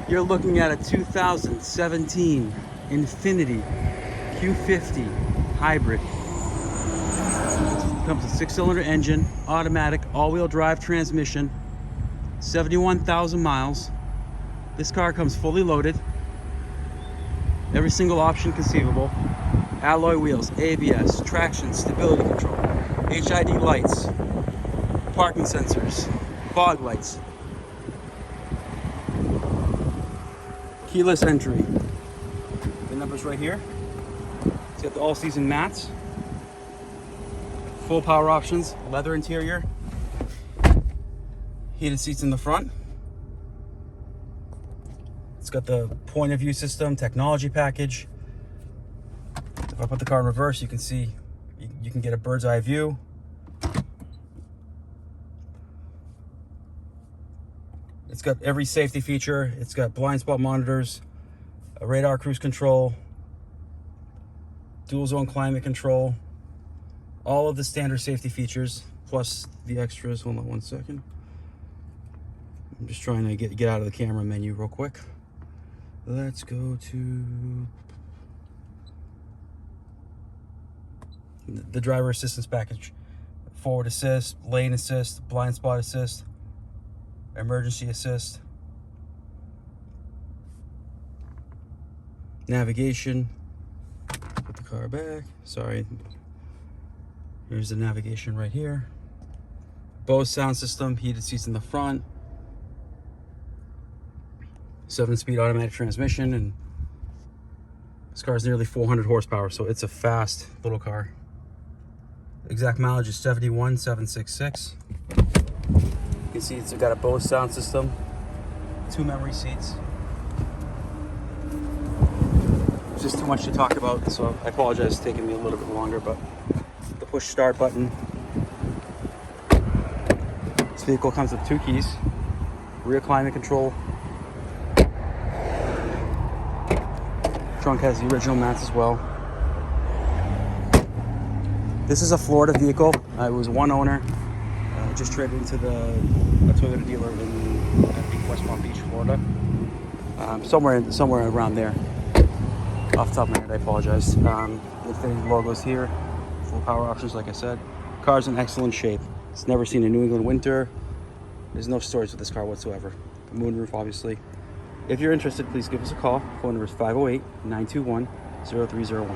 You're looking at a 2017 Infiniti Q50 Hybrid. It comes with a 6-cylinder engine, automatic, all-wheel drive transmission, 71,000 miles. This car comes fully loaded. Every single option conceivable. Alloy wheels, ABS, traction, stability control, HID lights, parking sensors, fog lights, keyless entry. The number's right here. It's got the all-season mats, full power options, leather interior, heated seats in the front. It's got the point of view system, technology package. If I put the car in reverse, you can see, you can get a bird's eye view. It's got every safety feature. It's got blind spot monitors, a radar cruise control, dual zone climate control, all of the standard safety features, plus the extras. Hold on one second. I'm just trying to get out of the camera menu real quick. Let's go to the driver assistance package. Forward assist, lane assist, blind spot assist, emergency assist, navigation. Put the car back. Sorry. Here's the navigation right here. Bose sound system, heated seats in the front, 7-speed automatic transmission, and this car is nearly 400 horsepower, so it's a fast little car. Exact mileage is 71,766. You can see it's got a Bose sound system, 2 memory seats. It's just too much to talk about, so I apologize, it's taking me a little bit longer, but the push start button. This vehicle comes with 2 keys, rear climate control. Trunk has the original mats as well. This is a Florida vehicle. It was one owner. Just traded into a Toyota dealer in, I think, West Palm Beach, Florida. Somewhere around there. Off the top of my head, I apologize. The Infiniti logo's here. Full power options, like I said. Car's in excellent shape. It's never seen a New England winter. There's no stories with this car whatsoever. The moonroof, obviously. If you're interested, please give us a call. Phone number is 508-921-0301.